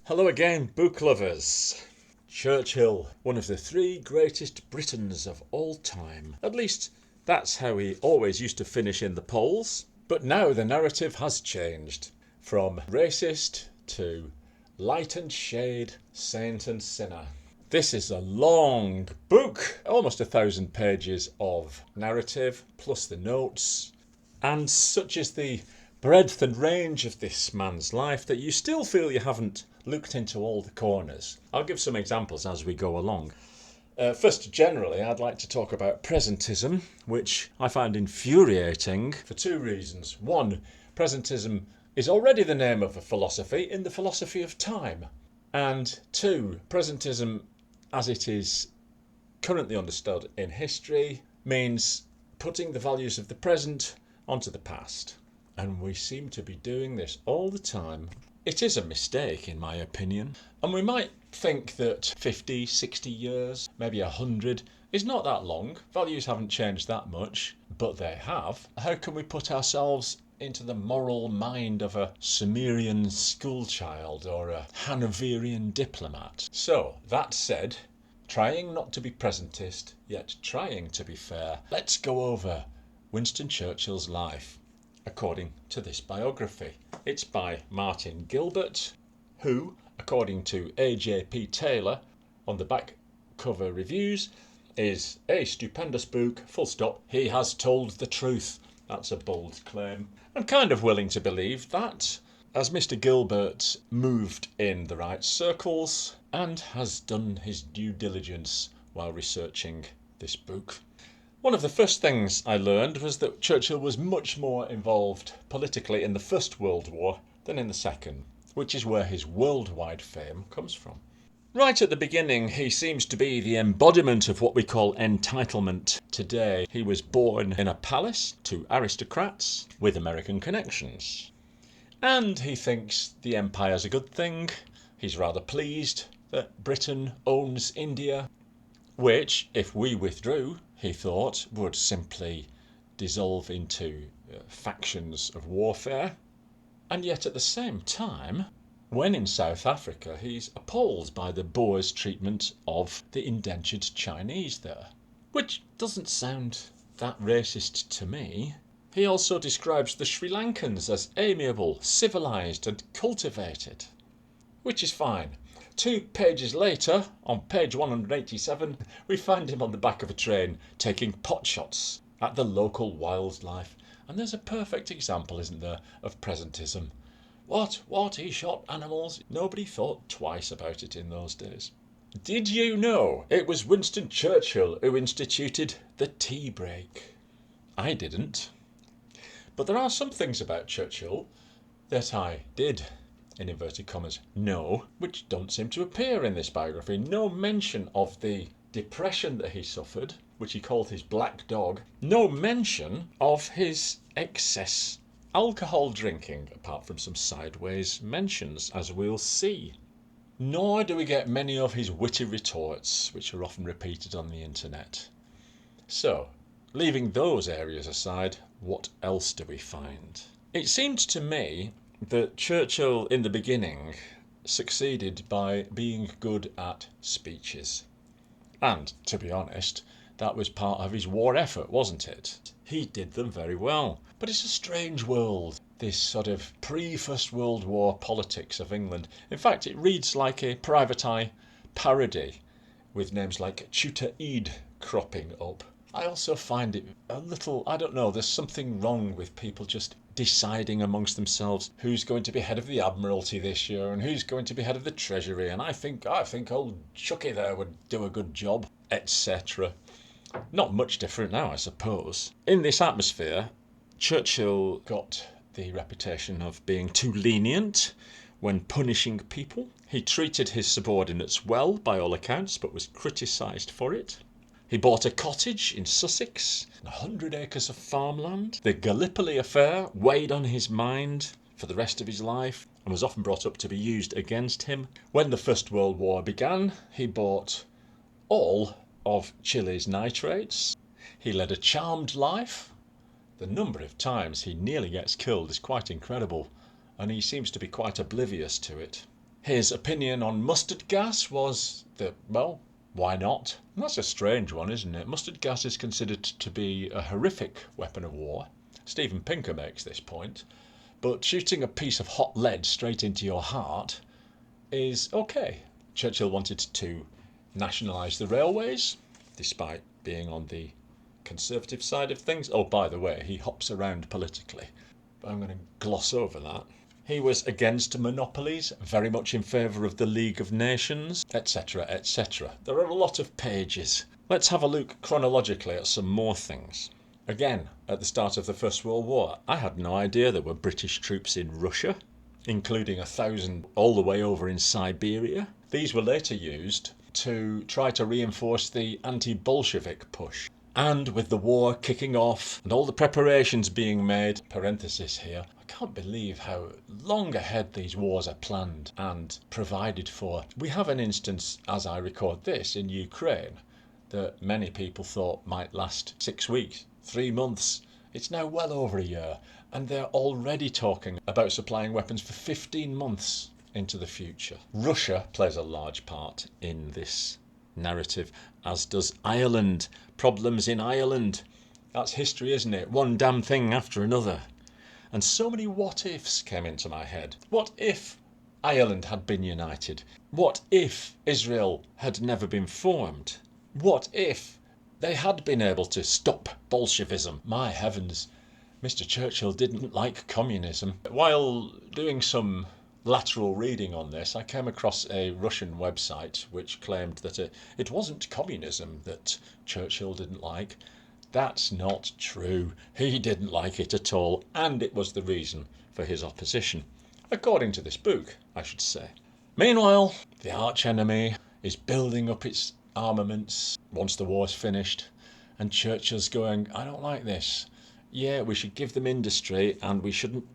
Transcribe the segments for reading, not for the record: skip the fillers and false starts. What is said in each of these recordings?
Hello again, book lovers. Churchill, one of the three greatest Britons of all time. At least, that's how he always used to finish in the polls. But now the narrative has changed. From racist to light and shade, saint and sinner. This is a long book, almost 1,000 pages of narrative, plus the notes. And such is the breadth and range of this man's life that you still feel you haven't looked into all the corners. I'll give some examples as we go along. First, generally, I'd like to talk about presentism, which I find infuriating for two reasons. One, presentism is already the name of a philosophy in the philosophy of time. And two, presentism, as it is currently understood in history, means putting the values of the present onto the past. And we seem to be doing this all the time. It is a mistake, in my opinion. And we might think that 50, 60 years, maybe 100, is not that long. Values haven't changed that much, but they have. How can we put ourselves into the moral mind of a Sumerian schoolchild or a Hanoverian diplomat? So, that said, trying not to be presentist, yet trying to be fair, let's go over Winston Churchill's life according to this biography. It's by Martin Gilbert, who, according to A.J.P. Taylor on the back cover reviews, is a stupendous book, full stop. He has told the truth. That's a bold claim. I'm kind of willing to believe that, as Mr. Gilbert moved in the right circles and has done his due diligence while researching this book. One of the first things I learned was that Churchill was much more involved politically in the First World War than in the Second, which is where his worldwide fame comes from. Right at the beginning, he seems to be the embodiment of what we call entitlement today. He was born in a palace to aristocrats with American connections. And he thinks the empire's a good thing. He's rather pleased that Britain owns India, which, if we withdrew, he thought, would simply dissolve into factions of warfare. And yet at the same time, when in South Africa, he's appalled by the Boers' treatment of the indentured Chinese there, which doesn't sound that racist to me. He also describes the Sri Lankans as amiable, civilised and cultivated, which is fine. 2 pages later, on page 187, we find him on the back of a train taking pot shots at the local wildlife. And there's a perfect example, isn't there, of presentism. What? He shot animals? Nobody thought twice about it in those days. Did you know it was Winston Churchill who instituted the tea break? I didn't. But there are some things about Churchill that I did, in inverted commas, know, which don't seem to appear in this biography. No mention of the depression that he suffered, which he called his black dog. No mention of his excess alcohol drinking, apart from some sideways mentions, as we'll see. Nor do we get many of his witty retorts, which are often repeated on the internet. So, leaving those areas aside, what else do we find? It seemed to me that Churchill, in the beginning, succeeded by being good at speeches. And, to be honest, that was part of his war effort, wasn't it? He did them very well. But it's a strange world, this sort of pre-First World War politics of England. In fact, it reads like a Private Eye parody, with names like Tutor Eid cropping up. I also find it a little, I don't know, there's something wrong with people just deciding amongst themselves who's going to be head of the Admiralty this year and who's going to be head of the Treasury, and I think old Chucky there would do a good job, etc. Not much different now, I suppose. In this atmosphere, Churchill got the reputation of being too lenient when punishing people. He treated his subordinates well, by all accounts, but was criticised for it. He bought a cottage in Sussex, 100 acres of farmland. The Gallipoli affair weighed on his mind for the rest of his life and was often brought up to be used against him. When the First World War began, he bought all of Chile's nitrates. He led a charmed life. The number of times he nearly gets killed is quite incredible, and he seems to be quite oblivious to it. His opinion on mustard gas was that, well, why not? And that's a strange one, isn't it? Mustard gas is considered to be a horrific weapon of war. Stephen Pinker makes this point. But shooting a piece of hot lead straight into your heart is okay. Churchill wanted to nationalise the railways, despite being on the Conservative side of things. Oh, by the way, he hops around politically, but I'm going to gloss over that. He was against monopolies, very much in favour of the League of Nations, etc., etc. There are a lot of pages. Let's have a look chronologically at some more things. Again, at the start of the First World War, I had no idea there were British troops in Russia, including 1,000 all the way over in Siberia. These were later used to try to reinforce the anti-Bolshevik push. And with the war kicking off and all the preparations being made, parenthesis here, I can't believe how long ahead these wars are planned and provided for. We have an instance, as I record this, in Ukraine that many people thought might last 6 weeks, 3 months. It's now well over a year, and they're already talking about supplying weapons for 15 months into the future. Russia plays a large part in this narrative, as does Ireland. Problems in Ireland. That's history, isn't it? One damn thing after another. And so many what ifs came into my head. What if Ireland had been united? What if Israel had never been formed? What if they had been able to stop Bolshevism? My heavens, Mr. Churchill didn't like communism. While doing some lateral reading on this, I came across a Russian website which claimed that it wasn't communism that Churchill didn't like. That's not true. He didn't like it at all, and it was the reason for his opposition. According to this book, I should say. Meanwhile, the arch-enemy is building up its armaments once the war's finished, and Churchill's going, I don't like this. Yeah, we should give them industry and we shouldn't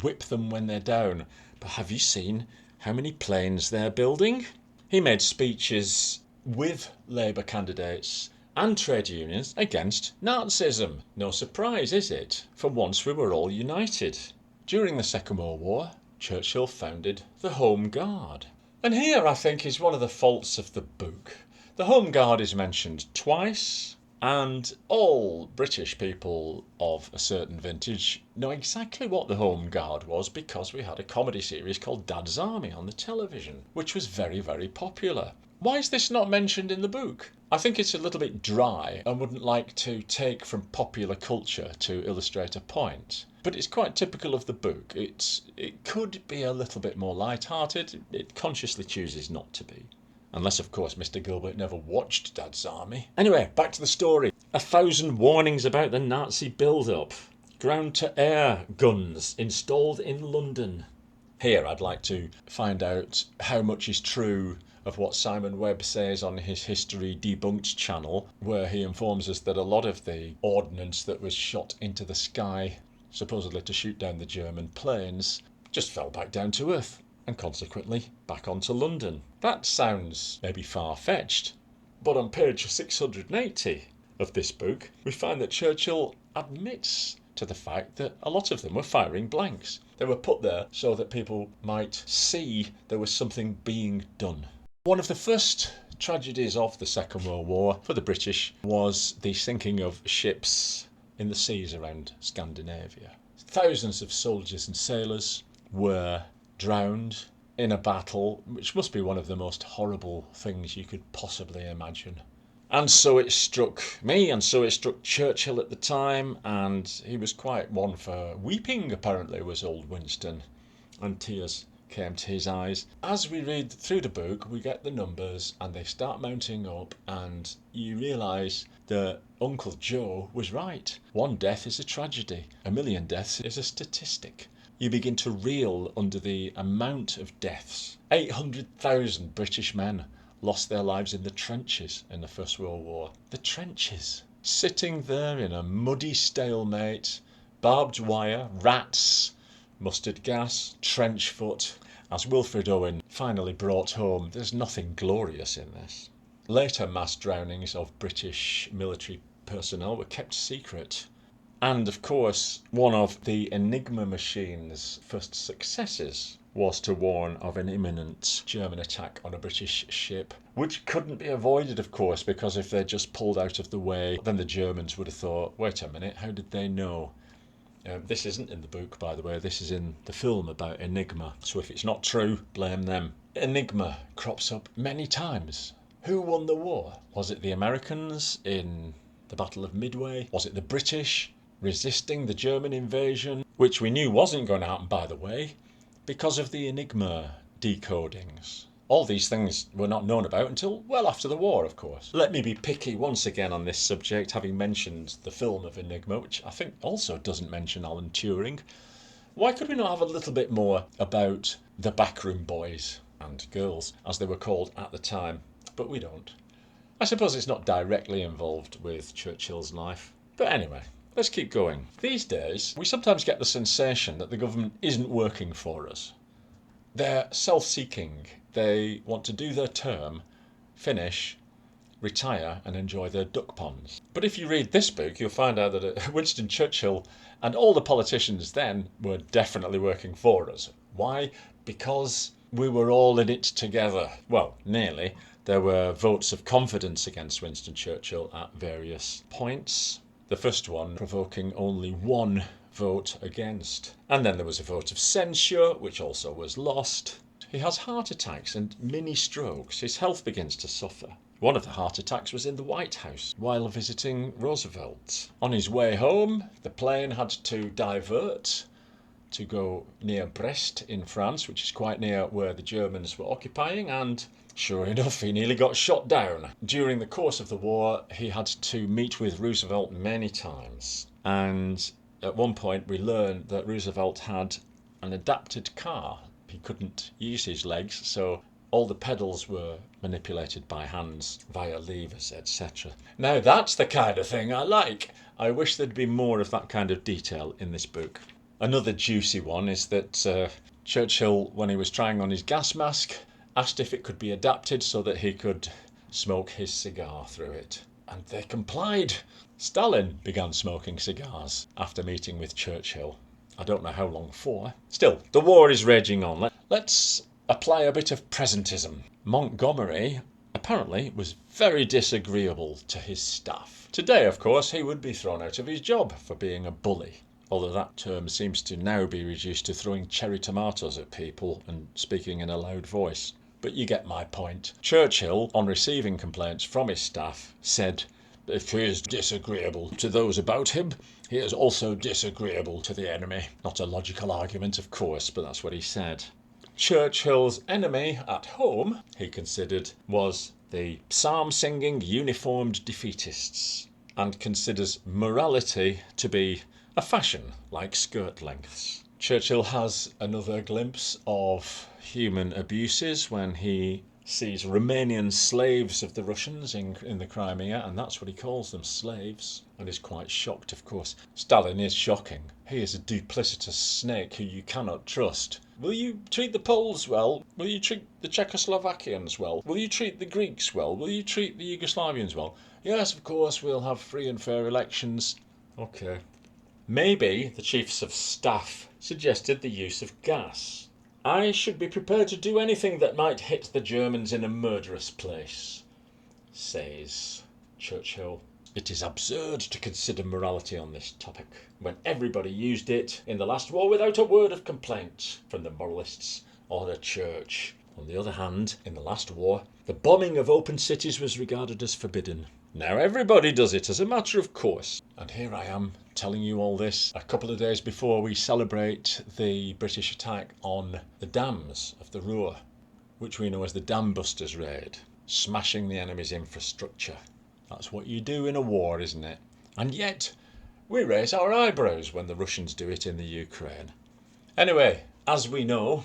whip them when they're down. But have you seen how many planes they're building? He made speeches with Labour candidates and trade unions against Nazism. No surprise, is it? For once we were all united. During the Second World War, Churchill founded the Home Guard. And here, I think, is one of the faults of the book. The Home Guard is mentioned twice, and all British people of a certain vintage know exactly what the Home Guard was because we had a comedy series called Dad's Army on the television, which was very, very popular. Why is this not mentioned in the book? I think it's a little bit dry and wouldn't like to take from popular culture to illustrate a point. But it's quite typical of the book. It could be a little bit more light-hearted. It consciously chooses not to be. Unless, of course, Mr. Gilbert never watched Dad's Army. Anyway, back to the story. 1,000 warnings about the Nazi build-up. Ground-to-air guns installed in London. Here, I'd like to find out how much is true of what Simon Webb says on his History Debunked channel, where he informs us that a lot of the ordnance that was shot into the sky, supposedly to shoot down the German planes, just fell back down to earth, and consequently back onto London. That sounds maybe far-fetched, but on page 680 of this book, we find that Churchill admits to the fact that a lot of them were firing blanks. They were put there so that people might see there was something being done. One of the first tragedies of the Second World War for the British was the sinking of ships in the seas around Scandinavia. Thousands of soldiers and sailors were drowned in a battle, which must be one of the most horrible things you could possibly imagine. And so it struck me, and so it struck Churchill at the time, and he was quite one for weeping, apparently, was old Winston, and tears came to his eyes. As we read through the book, we get the numbers, and they start mounting up, and you realise that Uncle Joe was right. 1 death is a tragedy. 1 million deaths is a statistic. You begin to reel under the amount of deaths. 800,000 British men lost their lives in the trenches in the First World War. The trenches. Sitting there in a muddy stalemate, barbed wire, rats, mustard gas, trench foot. As Wilfred Owen finally brought home, there's nothing glorious in this. Later mass drownings of British military personnel were kept secret. And, of course, one of the Enigma machine's first successes was to warn of an imminent German attack on a British ship, which couldn't be avoided, of course, because if they just pulled out of the way, then the Germans would have thought, wait a minute, how did they know? This isn't in the book, by the way, this is in the film about Enigma, so if it's not true, blame them. Enigma crops up many times. Who won the war? Was it the Americans in the Battle of Midway? Was it the British resisting the German invasion, which we knew wasn't going to happen, by the way, because of the Enigma decodings? All these things were not known about until well after the war, of course. Let me be picky once again on this subject, having mentioned the film of Enigma, which I think also doesn't mention Alan Turing. Why could we not have a little bit more about the backroom boys and girls, as they were called at the time? But we don't. I suppose it's not directly involved with Churchill's life. But anyway, let's keep going. These days, we sometimes get the sensation that the government isn't working for us. They're self-seeking. They want to do their term, finish, retire and enjoy their duck ponds. But if you read this book, you'll find out that Winston Churchill and all the politicians then were definitely working for us. Why? Because we were all in it together. Well, nearly. There were votes of confidence against Winston Churchill at various points. The first one provoking only one vote against. And then there was a vote of censure, which also was lost. He has heart attacks and mini strokes. His health begins to suffer. One of the heart attacks was in the White House while visiting Roosevelt. On his way home, the plane had to divert to go near Brest in France, which is quite near where the Germans were occupying, and sure enough, he nearly got shot down. During the course of the war, he had to meet with Roosevelt many times, and at one point we learned that Roosevelt had an adapted car. He couldn't use his legs, so all the pedals were manipulated by hands via levers, etc. Now that's the kind of thing I like. I wish there'd be more of that kind of detail in this book. Another juicy one is that Churchill, when he was trying on his gas mask, asked if it could be adapted so that he could smoke his cigar through it. And they complied. Stalin began smoking cigars after meeting with Churchill. I don't know how long for. Still, the war is raging on. Let's apply a bit of presentism. Montgomery apparently was very disagreeable to his staff. Today, of course, he would be thrown out of his job for being a bully. Although that term seems to now be reduced to throwing cherry tomatoes at people and speaking in a loud voice. But you get my point. Churchill, on receiving complaints from his staff, said, "If he is disagreeable to those about him, he is also disagreeable to the enemy." Not a logical argument, of course, but that's what he said. Churchill's enemy at home, he considered, was the psalm-singing uniformed defeatists, and considers morality to be a fashion like skirt lengths. Churchill has another glimpse of human abuses when he sees Romanian slaves of the Russians in the Crimea, and that's what he calls them, slaves, and is quite shocked, of course. Stalin is shocking. He is a duplicitous snake who you cannot trust. Will you treat the Poles well? Will you treat the Czechoslovakians well? Will you treat the Greeks well? Will you treat the Yugoslavians well? Yes, of course, we'll have free and fair elections. Okay. Maybe the chiefs of staff suggested the use of gas. I should be prepared to do anything that might hit the Germans in a murderous place, says Churchill. It is absurd to consider morality on this topic, when everybody used it in the last war without a word of complaint from the moralists or the church. On the other hand, in the last war, the bombing of open cities was regarded as forbidden. Now everybody does it as a matter of course. And here I am telling you all this a couple of days before we celebrate the British attack on the dams of the Ruhr, which we know as the Dam Busters raid, smashing the enemy's infrastructure. That's what you do in a war, isn't it? And yet, we raise our eyebrows when the Russians do it in the Ukraine. Anyway, as we know,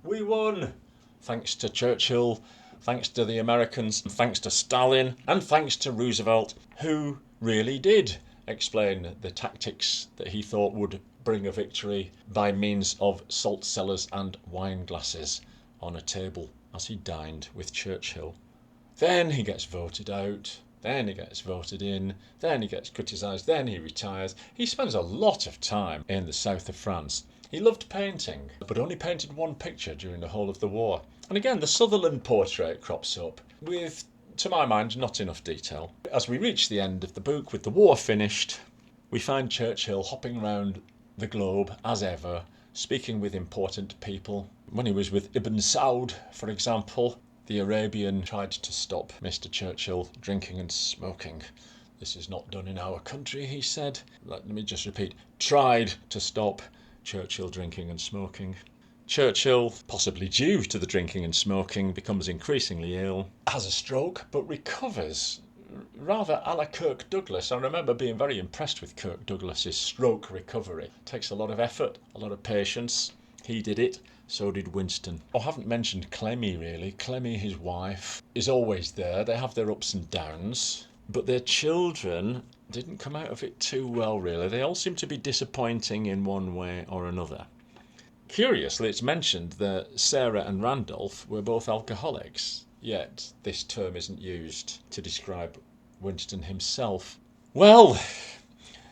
we won. Thanks to Churchill, thanks to the Americans, thanks to Stalin, and thanks to Roosevelt, who really did explain the tactics that he thought would bring a victory by means of salt cellars and wine glasses on a table as he dined with Churchill. Then he gets voted out, then he gets voted in, then he gets criticised, then he retires. He spends a lot of time in the south of France. He loved painting, but only painted one picture during the whole of the war. And again, the Sutherland portrait crops up with, to my mind, not enough detail. As we reach the end of the book, with the war finished, we find Churchill hopping around the globe as ever, speaking with important people. When he was with Ibn Saud, for example, the Arabian tried to stop Mr. Churchill drinking and smoking. "This is not done in our country," he said. Let me just repeat, tried to stop Churchill drinking and smoking. Churchill, possibly due to the drinking and smoking, becomes increasingly ill, has a stroke, but recovers rather a la Kirk Douglas. I remember being very impressed with Kirk Douglas's stroke recovery. It takes a lot of effort, a lot of patience. He did it, so did Winston. I haven't mentioned Clemmy really. Clemmy, his wife, is always there. They have their ups and downs, but their children didn't come out of it too well really. They all seem to be disappointing in one way or another. Curiously, it's mentioned that Sarah and Randolph were both alcoholics, yet this term isn't used to describe Winston himself. Well,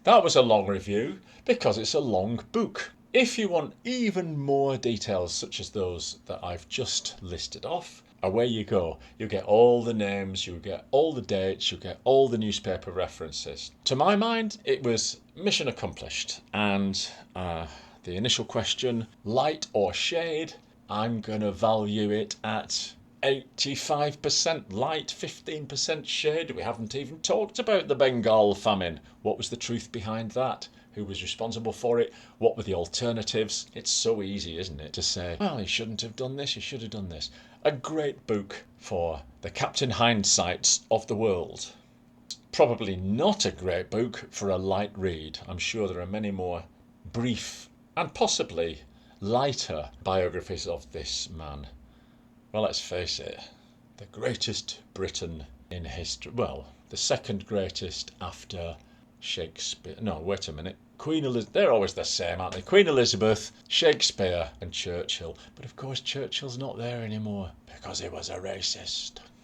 that was a long review because it's a long book. If you want even more details such as those that I've just listed off, away you go. You get all the names, you get all the dates, you get all the newspaper references. To my mind, it was mission accomplished. And the initial question, light or shade, I'm going to value it at 85% light, 15% shade. We haven't even talked about the Bengal famine. What was the truth behind that? Who was responsible for it? What were the alternatives? It's so easy, isn't it, to say, well, he shouldn't have done this, he should have done this. A great book for the Captain Hindsights of the world. Probably not a great book for a light read. I'm sure there are many more brief and possibly lighter biographies of this man. Well, let's face it, the greatest Briton in history. Well, the second greatest after Shakespeare. No, wait a minute. Queen Elizabeth. They're always the same, aren't they? Queen Elizabeth, Shakespeare, and Churchill. But of course, Churchill's not there anymore because he was a racist.